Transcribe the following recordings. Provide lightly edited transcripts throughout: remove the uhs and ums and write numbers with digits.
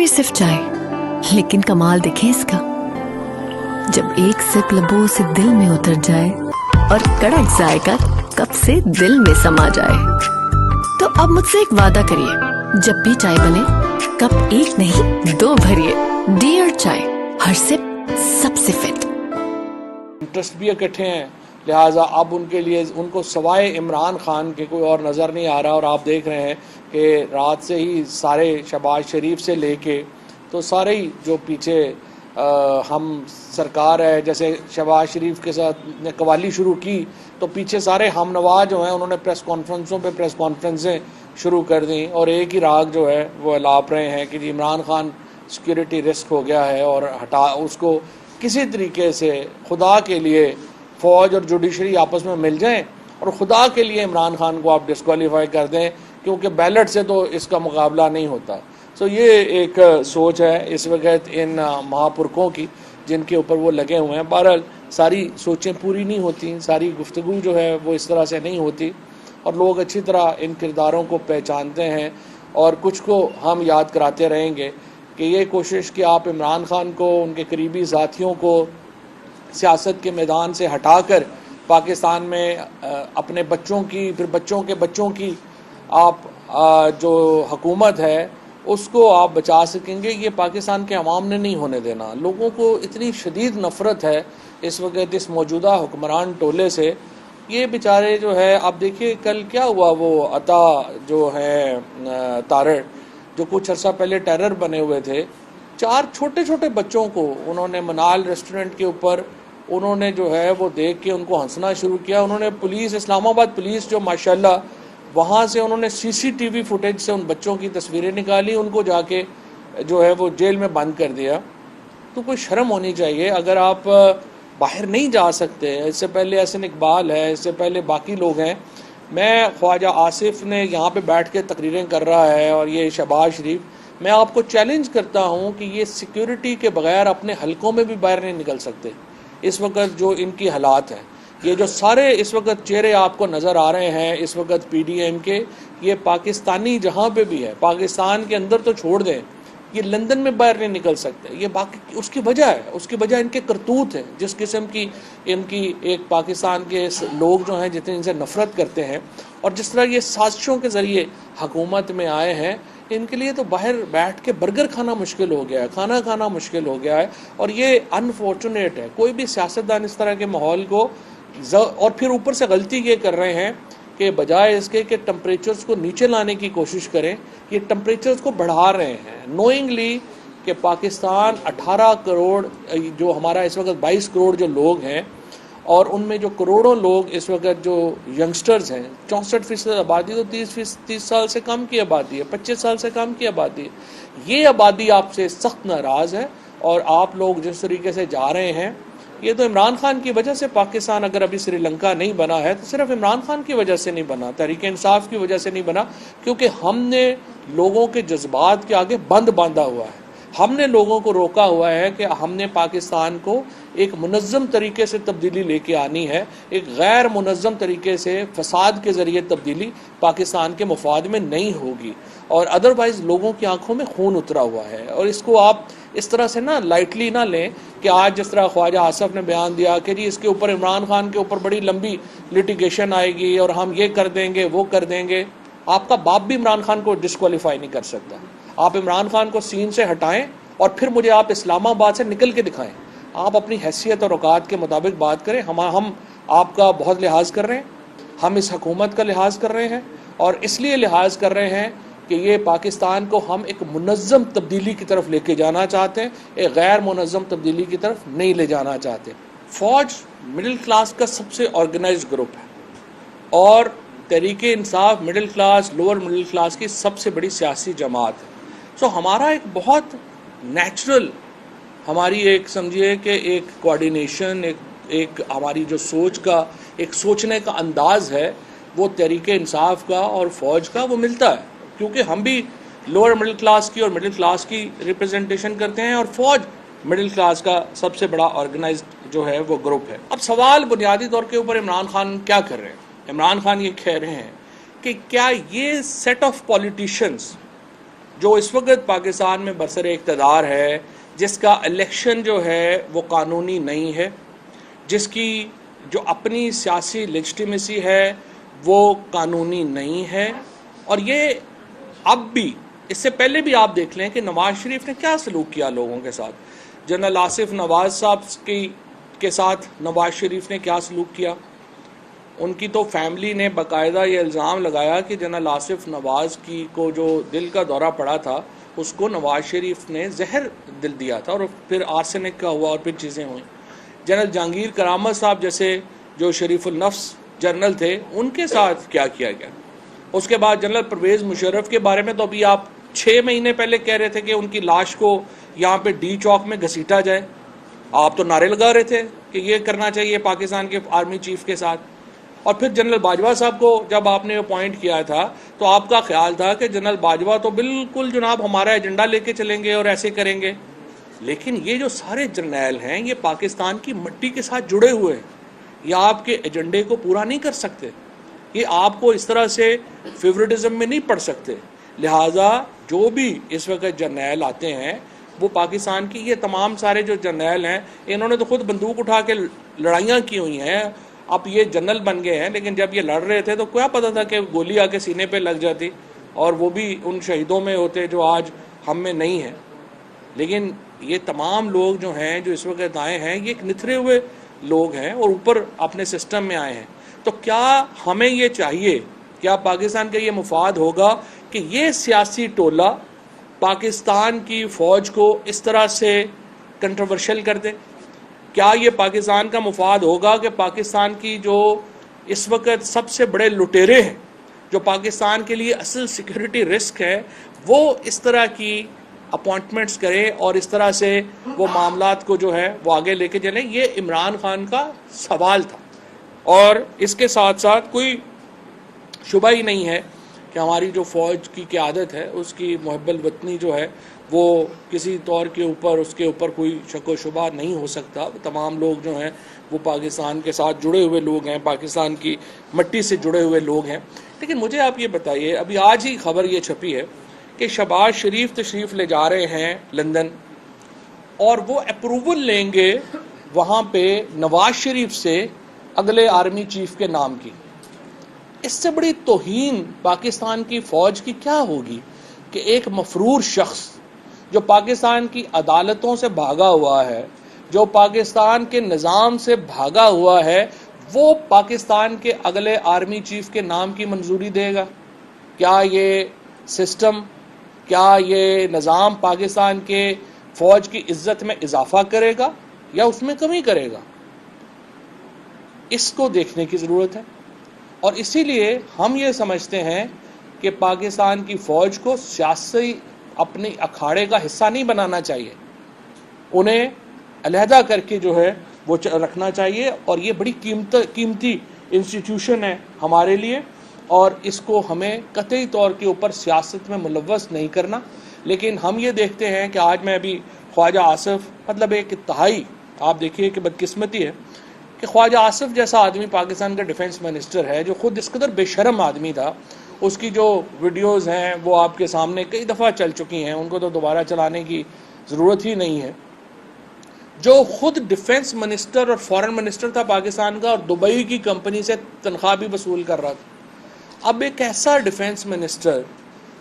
तो ये सिर्फ चाय, लेकिन कमाल देखें इसका। जब एक सिप लबों से दिल में उतर जाए और कड़क जायका कप से दिल में समा जाए, तो अब मुझसे एक वादा करिए, जब भी चाय बने कप एक नहीं 2 भरिए। डियर चाय, हर सिप सबसे फिट। इंटरेस्ट भी इकट्ठे हैं, लिहाजा अब उनके लिए उनको सवाए इमरान खान के कोई और नज़र नहीं आ रहा। और आप देख रहे हैं कि रात से ही सारे शहबाज शरीफ से लेके तो सारे ही जो पीछे हम सरकार है, जैसे शहबाज शरीफ के साथ ने कवाली शुरू की तो पीछे सारे हम नवाज जो हैं उन्होंने प्रेस कॉन्फ्रेंसों पे प्रेस कॉन्फ्रेंसें शुरू कर दी और एक ही राग जो है वो अलाप रहे हैं कि जी इमरान खान सिक्योरिटी रिस्क हो गया है और हटा उसको किसी तरीके से खुदा के लिए फ़ौज और जुडिशरी आपस में मिल जाएं और ख़ुदा के लिए इमरान खान को आप डिस्क्वालीफाई कर दें, क्योंकि बैलेट से तो इसका मुकाबला नहीं होता। सो ये एक सोच है इस वक्त इन महापुरखों की जिनके ऊपर वो लगे हुए हैं। बहरहाल सारी सोचें पूरी नहीं होती, सारी गुफ्तगू जो है वो इस तरह से नहीं होती और लोग अच्छी तरह इन किरदारों को पहचानते हैं और कुछ को हम याद कराते रहेंगे कि ये कोशिश कि आप इमरान खान को, उनके करीबी साथियों को सियासत के मैदान से हटाकर पाकिस्तान में अपने बच्चों की, फिर बच्चों के बच्चों की आप जो हुकूमत है उसको आप बचा सकेंगे, ये पाकिस्तान के अवाम ने नहीं होने देना। लोगों को इतनी शदीद नफ़रत है इस वक्त इस मौजूदा हुक्मरान टोले से। ये बेचारे जो है, आप देखिए कल क्या हुआ, वो अता जो है तारड़ जो कुछ अर्सा पहले टेरर बने हुए थे, 4 छोटे छोटे बच्चों को उन्होंने मनाल रेस्टोरेंट के ऊपर उन्होंने जो है वो देख के उनको हंसना शुरू किया। उन्होंने पुलिस, इस्लामाबाद पुलिस जो माशाल्लाह वहाँ से उन्होंने सीसीटीवी फुटेज से उन बच्चों की तस्वीरें निकाली, उनको जाके जो है वो जेल में बंद कर दिया। तो कोई शर्म होनी चाहिए। अगर आप बाहर नहीं जा सकते, इससे पहले हसन इकबाल है, इससे पहले बाकी लोग हैं, मैं ख्वाजा आसिफ ने यहाँ पे बैठ के तकरीरें कर रहा है और ये शहबाज शरीफ, मैं आपको चैलेंज करता हूँ कि ये सिक्योरिटी के बगैर अपने हलकों में भी बाहर नहीं निकल सकते। इस वक्त जो इनकी हालात हैं, ये जो सारे इस वक्त चेहरे आपको नज़र आ रहे हैं इस वक्त पीडीएम के, ये पाकिस्तानी जहाँ पे भी है, पाकिस्तान के अंदर तो छोड़ दें, ये लंदन में बाहर नहीं निकल सकते। ये बाकी उसकी वजह है, उसकी वजह इनके करतूत है, जिस किस्म की इनकी एक पाकिस्तान के लोग जो हैं जितने इनसे नफ़रत करते हैं और जिस तरह ये साजिशों के ज़रिए हुकूमत में आए हैं, इनके लिए तो बाहर बैठ के बर्गर खाना मुश्किल हो गया है, खाना खाना मुश्किल हो गया है। और ये अनफॉर्चुनेट है। कोई भी सियासतदान इस तरह के माहौल को और फिर ऊपर से गलती ये कर रहे हैं कि बजाय इसके कि टेम्परेचर्स को नीचे लाने की कोशिश करें, ये टेम्परेचर्स को बढ़ा रहे हैं नोइंगली कि पाकिस्तान 18 करोड़, जो हमारा इस वक्त 22 करोड़ जो लोग हैं और उनमें जो करोड़ों लोग इस वक्त जो यंगस्टर्स हैं, 64% आबादी तो 30 साल से कम की आबादी है, 25 साल से कम की आबादी है। ये आबादी आपसे सख्त नाराज़ है और आप लोग जिस तरीके से जा रहे हैं, ये तो इमरान खान की वजह से पाकिस्तान अगर अभी श्रीलंका नहीं बना है तो सिर्फ इमरान खान की वजह से नहीं बना, तहरीक इंसाफ की वजह से नहीं बना, क्योंकि हमने लोगों के जज्बात के आगे बंद बांधा हुआ है। हमने लोगों को रोका हुआ है कि हमने पाकिस्तान को एक मुनज़्ज़म तरीके से तब्दीली लेके आनी है। एक गैर मुनज़्ज़म तरीके से फसाद के ज़रिए तब्दीली पाकिस्तान के मुफाद में नहीं होगी और अदरवाइज़ लोगों की आंखों में खून उतरा हुआ है। और इसको आप इस तरह से ना लाइटली ना लें कि आज जिस तरह ख्वाजा आसिफ ने बयान दिया कि जी इसके ऊपर इमरान खान के ऊपर बड़ी लंबी लिटिगेशन आएगी और हम ये कर देंगे वो कर देंगे। आपका बाप भी इमरान खान को डिस्क्वालीफाई नहीं कर सकता। आप इमरान खान को सीन से हटाएं और फिर मुझे आप इस्लामाबाद से निकल के दिखाएं। आप अपनी हैसियत और औकात के मुताबिक बात करें। हम आपका बहुत लिहाज कर रहे हैं, हम इस हुकूमत का लिहाज कर रहे हैं और इसलिए लिहाज कर रहे हैं कि ये पाकिस्तान को हम एक मुनज़्ज़म तब्दीली की तरफ लेके जाना चाहते हैं, एक गैर मुनज़्ज़म तब्दीली की तरफ नहीं ले जाना चाहते। फ़ौज मिडिल क्लास का सबसे ऑर्गेनाइज्ड ग्रुप है और Tehreek Insaf middle class, lower middle class की सबसे बड़ी सियासी जमात है। सो हमारा एक बहुत नेचुरल, हमारी एक समझिए कि एक कोऑर्डिनेशन, एक हमारी जो सोच का, एक सोचने का अंदाज़ है, वो तहरीक इंसाफ का और फ़ौज का वो मिलता है, क्योंकि हम भी लोअर मिडिल क्लास की और मिडिल क्लास की रिप्रेजेंटेशन करते हैं और फ़ौज मिडिल क्लास का सबसे बड़ा ऑर्गेनाइज्ड जो है वो ग्रुप है। अब सवाल बुनियादी तौर के ऊपर इमरान खान क्या कर रहे हैं? इमरान खान ये कह रहे हैं कि क्या ये सेट ऑफ पॉलिटिशियंस जो इस वक्त पाकिस्तान में बरसर इक़्तिदार है, जिसका इलेक्शन जो है वो कानूनी नहीं है, जिसकी जो अपनी सियासी लेजिटिमेसी है वो कानूनी नहीं है, और ये अब भी, इससे पहले भी आप देख लें कि नवाज शरीफ ने क्या सलूक किया लोगों के साथ। जनरल आसिफ नवाज साहब के साथ नवाज शरीफ ने क्या सलूक किया। उनकी तो फैमिली ने बाकायदा ये इल्ज़ाम लगाया कि जनरल आसिफ नवाज को जो दिल का दौरा पड़ा था उसको नवाज शरीफ ने जहर दिल दिया था और फिर आर्सेनिक का हुआ और फिर चीज़ें हुई। जनरल जहांगीर करामत साहब जैसे जो शरीफुल नफ्स जनरल थे, उनके साथ क्या किया गया। उसके बाद जनरल परवेज़ मुशर्रफ के बारे में तो अभी आप 6 महीने पहले कह रहे थे कि उनकी लाश को यहाँ पे डी चौक में घसीटा जाए। आप तो नारे लगा रहे थे कि ये करना चाहिए पाकिस्तान के आर्मी चीफ के साथ। और फिर जनरल बाजवा साहब को जब आपने अपॉइंट किया था तो आपका ख्याल था कि जनरल बाजवा तो बिल्कुल जनाब हमारा एजेंडा लेके चलेंगे और ऐसे करेंगे। लेकिन ये जो सारे जर्नैल हैं ये पाकिस्तान की मिट्टी के साथ जुड़े हुए हैं, ये आपके एजेंडे को पूरा नहीं कर सकते, ये आपको इस तरह से फेवरेटिज्म में नहीं पढ़ सकते। लिहाजा जो भी इस वक्त जर्नैल आते हैं वो पाकिस्तान की, ये तमाम सारे जो जर्नैल हैं इन्होंने तो खुद बंदूक उठा के लड़ाइयाँ की हुई हैं। अब ये जनरल बन गए हैं, लेकिन जब ये लड़ रहे थे तो क्या पता था कि गोली आके सीने पे लग जाती और वो भी उन शहीदों में होते जो आज हम में नहीं है। लेकिन ये तमाम लोग जो हैं जो इस वक्त आए हैं ये निथरे हुए लोग हैं और ऊपर अपने सिस्टम में आए हैं। तो क्या हमें ये चाहिए, क्या पाकिस्तान का ये मुफाद होगा कि ये सियासी टोला पाकिस्तान की फ़ौज को इस तरह से कंट्रोवर्शियल कर दे? क्या ये पाकिस्तान का मुफाद होगा कि पाकिस्तान की जो इस वक्त सबसे बड़े लुटेरे हैं, जो पाकिस्तान के लिए असल सिक्योरिटी रिस्क है, वो इस तरह की अपॉइंटमेंट्स करें और इस तरह से वो मामलात को जो है वो आगे लेके चलें? ये इमरान खान का सवाल था। और इसके साथ साथ कोई शुबा ही नहीं है कि हमारी जो फ़ौज की क़यादत है उसकी मुहब्बल वतनी जो है वो किसी तौर के ऊपर उसके ऊपर कोई शक व शुबा नहीं हो सकता। तमाम लोग जो हैं वो पाकिस्तान के साथ जुड़े हुए लोग हैं, पाकिस्तान की मिट्टी से जुड़े हुए लोग हैं। लेकिन मुझे आप ये बताइए, अभी आज ही खबर ये छपी है कि शहबाज शरीफ तशरीफ़ ले जा रहे हैं लंदन और वो अप्रूवल लेंगे वहाँ पे नवाज शरीफ से अगले आर्मी चीफ के नाम की। इससे बड़ी तौहीन पाकिस्तान की फ़ौज की क्या होगी कि एक मफरूर शख्स जो पाकिस्तान की अदालतों से भागा हुआ है, जो पाकिस्तान के निज़ाम से भागा हुआ है, वो पाकिस्तान के अगले आर्मी चीफ के नाम की मंजूरी देगा? क्या ये सिस्टम, क्या ये निज़ाम पाकिस्तान के फ़ौज की इज़्ज़त में इजाफा करेगा या उसमें कमी करेगा? इसको देखने की ज़रूरत है। और इसीलिए हम ये समझते हैं कि पाकिस्तान की फ़ौज को सियासी अपने अखाड़े का हिस्सा नहीं बनाना चाहिए, उन्हें अलहदा करके जो है वो रखना चाहिए। और ये बड़ी कीमती इंस्टीट्यूशन है हमारे लिए और इसको हमें कतई तौर के ऊपर सियासत में मुलव्वस नहीं करना। लेकिन हम ये देखते हैं कि आज मैं अभी ख्वाजा आसिफ, मतलब एक इंतहाई, आप देखिए कि बदकिस्मती है कि ख्वाजा आसिफ जैसा आदमी पाकिस्तान का डिफेंस मिनिस्टर है, जो खुद इस कदर बेशर्म आदमी था, उसकी जो वीडियोस हैं वो आपके सामने कई दफ़ा चल चुकी हैं, उनको तो दोबारा चलाने की ज़रूरत ही नहीं है। जो खुद डिफेंस मिनिस्टर और फॉरेन मिनिस्टर था पाकिस्तान का और दुबई की कंपनी से तनख्वाह भी वसूल कर रहा था। अब एक ऐसा डिफेंस मिनिस्टर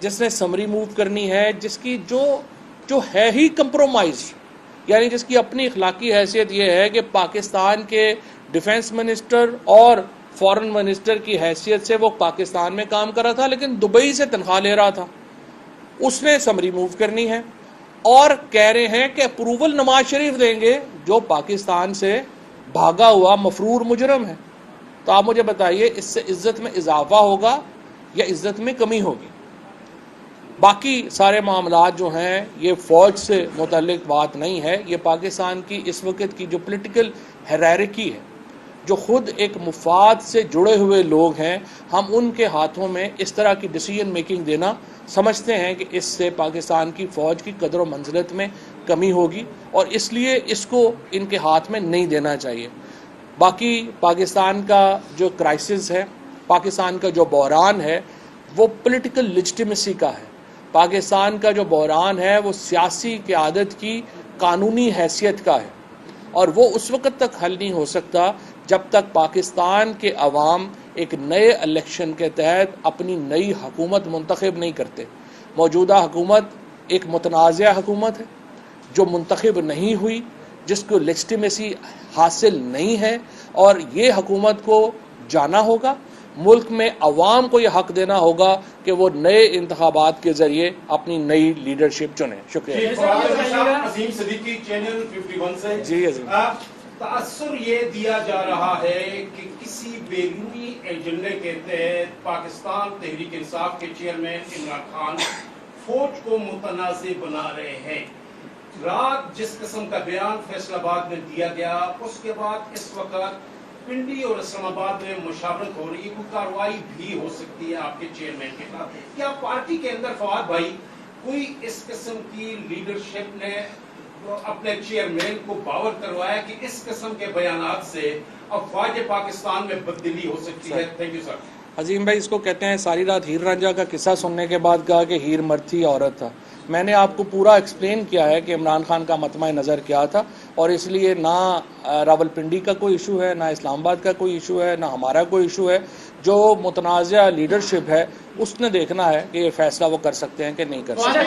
जिसने समरी मूव करनी है, जिसकी जो है ही कंप्रोमाइज, यानी जिसकी अपनी इखलाकी हैसियत ये है कि पाकिस्तान के डिफेंस मिनिस्टर और फॉरेन मिनिस्टर की हैसियत से वो पाकिस्तान में काम कर रहा था लेकिन दुबई से तनख्वाह ले रहा था, उसने समरी मूव करनी है और कह रहे हैं कि अप्रूवल नवाज शरीफ देंगे जो पाकिस्तान से भागा हुआ मफरूर मुजरम है। तो आप मुझे बताइए, इससे इज्जत में इजाफा होगा या इज्जत में कमी होगी? बाकी सारे मामलात जो हैं ये फ़ौज से मुतल्लिक बात नहीं है, ये पाकिस्तान की इस वक्त की जो पॉलिटिकल हायरार्की है, जो ख़ुद एक मुफाद से जुड़े हुए लोग हैं, हम उनके हाथों में इस तरह की डिसीजन मेकिंग देना समझते हैं कि इससे पाकिस्तान की फ़ौज की कदर व मंजिलत में कमी होगी और इसलिए इसको इनके हाथ में नहीं देना चाहिए। बाकी पाकिस्तान का जो क्राइसिस है, पाकिस्तान का जो बहरान है, वो पॉलिटिकल लेजिटिमेसी का है, पाकिस्तान का जो बहरान है वो सियासी क़यादत की कानूनी हैसियत का है, और वो उस वक़्त तक हल नहीं हो सकता जब तक पाकिस्तान के अवाम एक नए इलेक्शन के तहत अपनी नई हुकूमत मुंतखब नहीं करते। मौजूदा हुकूमत एक मुतनाज़ा हुकूमत है जो मुंतखब नहीं हुई, जिसको लेजिटिमेसी हासिल नहीं है, और ये हुकूमत को जाना होगा। मुल्क में अवाम को यह हक देना होगा कि वो नए इंतखाबात के जरिए अपनी नई लीडरशिप चुने। शुक्रिया। अजीम सदीकी, चैनल 51 से। जी अजीम, तासुर ये दिया जा रहा है कि किसी बैरूनी एजेंडे के तहत पाकिस्तान तहरीक इंसाफ के चेयरमैन इमरान खान फौज को मुतनाज़ बना रहे हैं। रात जिस किस्म का बयान फैसलाबाद में दिया गया, उसके बाद इस वक्त पिंडी और इस्लामाबाद में मुशावरत हो रही है, कोई कार्रवाई भी हो सकती है आपके चेयरमैन के खिलाफ। क्या पार्टी के अंदर फवाद भाई कोई इस किस्म की लीडरशिप ने अपने चेयरमैन को बावर करवाया कि इस किस्म के बयानात से अफवाज पाकिस्तान में तब्दीली हो सकती है? Thank you sir. अजीम भाई, इसको कहते हैं सारी रात हीर रांझा का किस्सा सुनने के बाद कहा कि हीर मर्द थी, औरत था। मैंने आपको पूरा एक्सप्लेन किया है कि इमरान खान का मतमा नज़र क्या था, और इसलिए ना रावलपिंडी का कोई इशू है, ना इस्लामाबाद का कोई इशू है, ना हमारा कोई इशू है। जो मुतनाज़ा लीडरशिप है उसने देखना है कि ये फैसला वो कर सकते हैं कि नहीं कर सकते।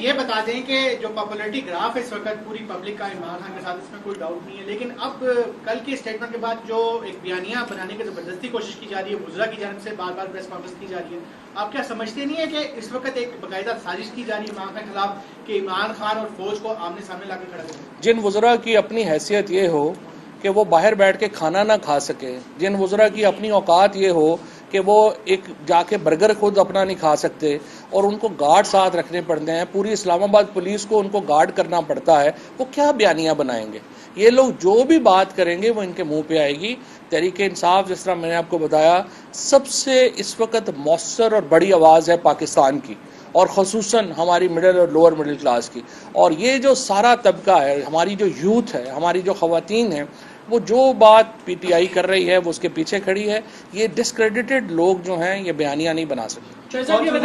ये बता दें कि जो पॉपुलैरिटी ग्राफ है इस वक्त पूरी पब्लिक का इमरान खान के साथ, इसमें कोई डाउट नहीं है, लेकिन अब कल के स्टेटमेंट के बाद जो एक बयानिया बनाने की जबरदस्ती कोशिश की जा रही है, वज़रा की जानब से बार बार प्रेस कॉन्फ्रेंस की जा रही है, आप क्या समझते नहीं है कि इस वक्त एक बाकायदा साजिश की जा रही है इमरान खान के खिलाफ कि इमरान खान और फौज को आमने सामने लाकर खड़ा करें? जिन वज़रा की अपनी हैसियत ये हो कि वो बाहर बैठ के खाना ना खा सके, जिन वज़रा की अपनी औकात ये हो कि वो एक जाके बर्गर खुद अपना नहीं खा सकते और उनको गार्ड साथ रखने पड़ते हैं, पूरी इस्लामाबाद पुलिस को उनको गार्ड करना पड़ता है, वो क्या बयानियाँ बनाएंगे? ये लोग जो भी बात करेंगे वो इनके मुंह पे आएगी। तहरीक इंसाफ, जिस तरह मैंने आपको बताया, सबसे इस वक्त मौसर और बड़ी आवाज़ है पाकिस्तान की, और ख़ुसूसन हमारी मिडिल और लोअर मिडिल क्लास की। और ये जो सारा तबका है, हमारी जो यूथ है, हमारी जो ख़वातीन हैं, वो जो बात पीटीआई कर रही है वो उसके पीछे खड़ी है। ये डिस्क्रेडिटेड लोग जो हैं ये बयानियाँ नहीं बना सकते। चेयरमैन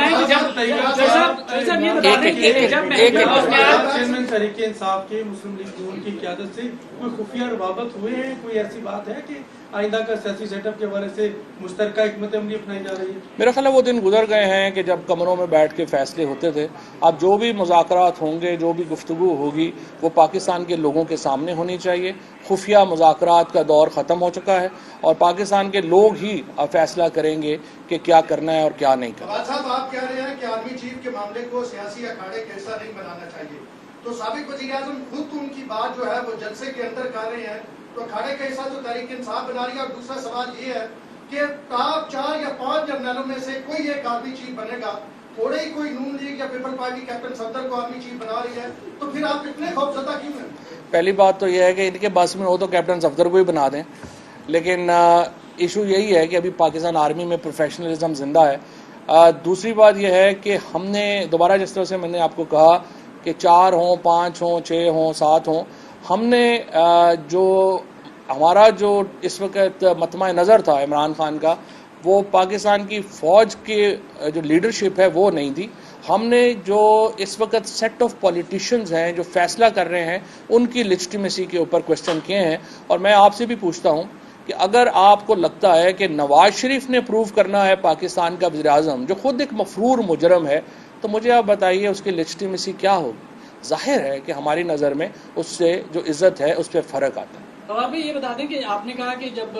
तहरीक इंसाफ के मुस्लिम लीग नून की क़यादत से कोई खुफिया रवाबत हुए हैं? कोई ऐसी बात है कि आइंदा का सियासी सेटअप के हवाले से मुश्तरका हिकमत अमली अपनाई जा रही है? मेरा ख्याल है वो दिन गुजर गए हैं कि जब कमरों में बैठ के फैसले होते थे। अब जो भी मुज़ाकरात होंगे, जो भी गुफ्तगू होगी, वो पाकिस्तान के लोगों के सामने होनी चाहिए। खुफिया मुज़ाकरात का दौर ख़त्म हो चुका है और पाकिस्तान के लोग ही अब फैसला करेंगे कि क्या करना है और क्या नहीं करना। साहब, आप कह रहे हैं कि आर्मी चीफ के मामले को सियासी अखाड़े का हिस्सा नहीं बनाना चाहिए, तो साबिक वज़ीर-ए-आज़म खुद तो उनकी बात जो है वो जलसे के अंदर कर रहे हैं, तो अखाड़े का हिस्सा तो तहरीक इंसाफ बना रही है। और दूसरा सवाल ये है कि टॉप 4 या 5 जर्नलों में से कोई एक आर्मी चीफ बनेगा, थोड़े ही कोई नून लीग या पीपल पार्टी कैप्टन सफदर को आर्मी चीफ बना रही है, तो फिर आप इतने खौफजदा क्यों हैं? पहली बात तो यह है कि इनके बस में हो तो कैप्टन सफदर को ही बना दें, लेकिन इशू यही है कि अभी पाकिस्तान आर्मी में प्रोफेशनलिज्म जिंदा है। दूसरी बात यह है कि हमने दोबारा, जिस तरह से मैंने आपको कहा कि 4 हों, 5 हों, 6 हों, 7 हों, हमने जो हमारा जो इस वक्त मतमा नज़र था इमरान खान का, वो पाकिस्तान की फ़ौज के जो लीडरशिप है वो नहीं थी। हमने जो इस वक्त सेट ऑफ पॉलिटिशियंस हैं जो फैसला कर रहे हैं, उनकी लेजिटिमेसी के ऊपर क्वेश्चन किए हैं। और मैं आपसे भी पूछता हूँ कि अगर आपको लगता है कि नवाज शरीफ ने प्रूव करना है पाकिस्तान का वज़ीर-ए-आज़म, जो खुद एक मफरूर मुजरम है, तो मुझे आप बताइए उसकी लेजिटिमेसी क्या होगी? जाहिर है कि हमारी नज़र में उससे जो इज़्ज़त है उस पर फ़र्क आता है। तो आप भी ये बता दें कि आपने कहा कि जब